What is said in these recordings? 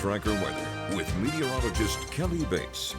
Tracker weather with meteorologist Kelly Bates.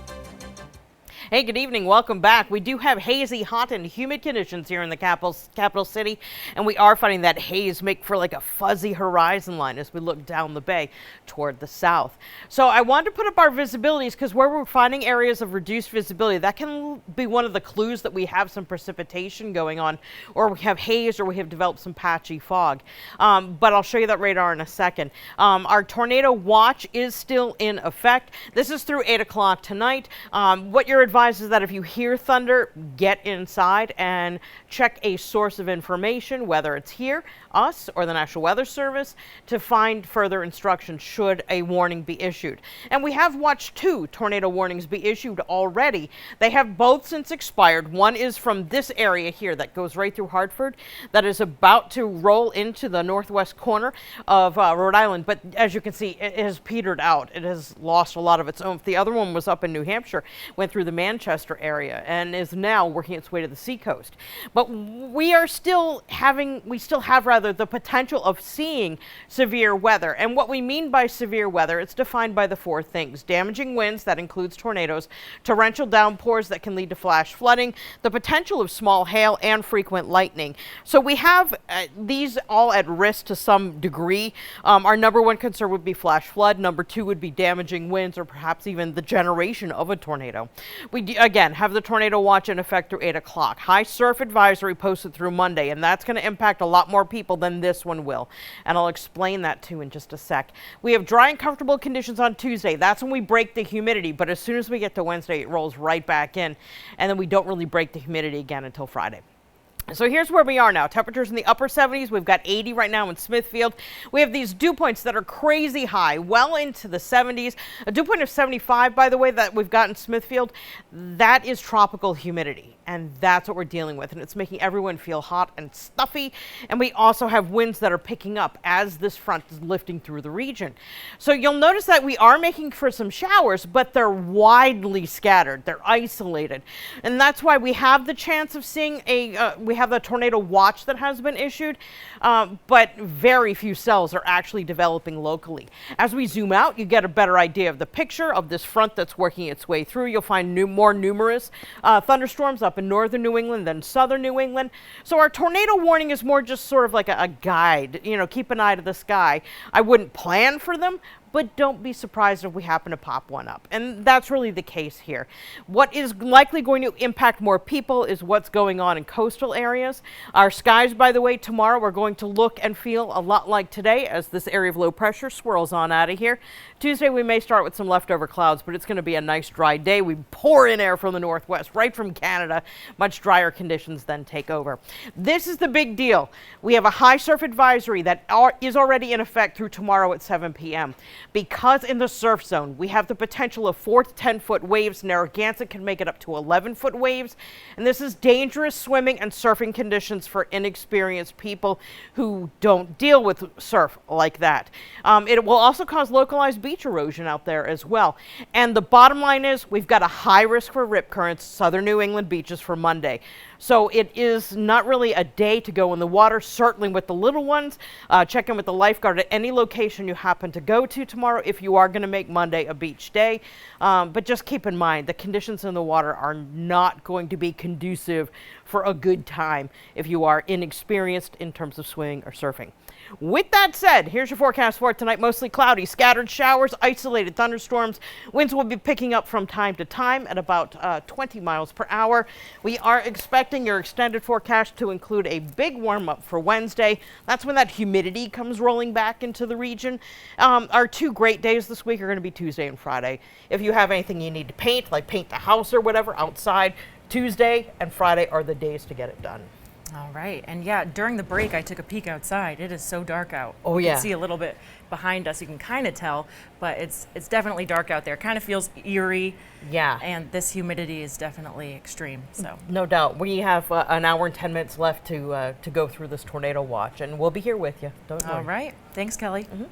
Hey, good evening. Welcome back. We do have hazy, hot, and humid conditions here in the capital city, and we are finding that haze make for like a fuzzy horizon line as we look down the bay toward the south. So I wanted to put up our visibilities because where we're finding areas of reduced visibility, that can be one of the clues that we have some precipitation going on, or we have haze, or we have developed some patchy fog. But I'll show you that radar in a second. Our tornado watch is still in effect. This is through 8 o'clock tonight. What you're advised is that if you hear thunder, get inside and check a source of information, whether it's here, us, or the National Weather Service, to find further instructions should a warning be issued. And we have watched 2 tornado warnings be issued already. They have both since expired. One is from this area here that goes right through Hartford, that is about to roll into the northwest corner of Rhode Island. But as you can see, it has petered out. It has lost a lot of its oomph. The other one was up in New Hampshire, went through the Manchester area, and is now working its way to the seacoast. But we still have the potential of seeing severe weather. And what we mean by severe weather, it's defined by the 4 things: damaging winds, that includes tornadoes, torrential downpours that can lead to flash flooding, the potential of small hail, and frequent lightning. So we have these all at risk to some degree. Our number 1 concern would be flash flood. Number 2 would be damaging winds, or perhaps even the generation of a tornado. We again have the tornado watch in effect through 8 o'clock. High surf advisory posted through Monday, and that's going to impact a lot more people than this one will. And I'll explain that too in just a sec. We have dry and comfortable conditions on Tuesday. That's when we break the humidity, but as soon as we get to Wednesday, it rolls right back in, and then we don't really break the humidity again until Friday. So here's where we are now. Temperatures in the upper 70s. We've got 80 right now in Smithfield. We have these dew points that are crazy high, well into the 70s. A dew point of 75, by the way, that we've got in Smithfield, that is tropical humidity. And that's what we're dealing with. And it's making everyone feel hot and stuffy. And we also have winds that are picking up as this front is lifting through the region. So you'll notice that we are making for some showers, but they're widely scattered. They're isolated. And that's why we have the chance of seeing we have the tornado watch that has been issued, but very few cells are actually developing locally. As we zoom out, you get a better idea of the picture of this front that's working its way through. You'll find more numerous thunderstorms up in northern New England than southern New England. So our tornado warning is more just sort of like a guide. You know, keep an eye to the sky. I wouldn't plan for them, but don't be surprised if we happen to pop one up. And that's really the case here. What is likely going to impact more people is what's going on in coastal areas. Our skies, by the way, tomorrow are going to look and feel a lot like today as this area of low pressure swirls on out of here. Tuesday, we may start with some leftover clouds, but it's going to be a nice dry day. We pour in air from the northwest, right from Canada. Much drier conditions then take over. This is the big deal. We have a high surf advisory that is already in effect through tomorrow at 7 p.m. Because in the surf zone, we have the potential of 4 to 10 foot waves. Narragansett can make it up to 11-foot waves. And this is dangerous swimming and surfing conditions for inexperienced people who don't deal with surf like that. It will also cause localized beach erosion out there as well. And the bottom line is we've got a high risk for rip currents, southern New England beaches for Monday. So it is not really a day to go in the water, certainly with the little ones. Check in with the lifeguard at any location you happen to go to tomorrow if you are going to make Monday a beach day. But just keep in mind the conditions in the water are not going to be conducive for a good time if you are inexperienced in terms of swimming or surfing. With that said, here's your forecast for tonight. Mostly cloudy, scattered showers, isolated thunderstorms. Winds will be picking up from time to time at about 20 miles per hour. We are expecting your extended forecast to include a big warm up for Wednesday. That's when that humidity comes rolling back into the region. Our 2 great days this week are going to be Tuesday and Friday. If you have anything you need to paint, like paint the house or whatever outside, Tuesday and Friday are the days to get it done. All right. And yeah, during the break, I took a peek outside. It is so dark out. Oh, You yeah. can see a little bit behind us. You can kind of tell, but it's definitely dark out there. Kind of feels eerie. Yeah. And this humidity is definitely extreme. So No doubt. We have an hour and 10 minutes left to go through this tornado watch, and we'll be here with you. Don't worry. all right. Thanks, Kelly. Mhm.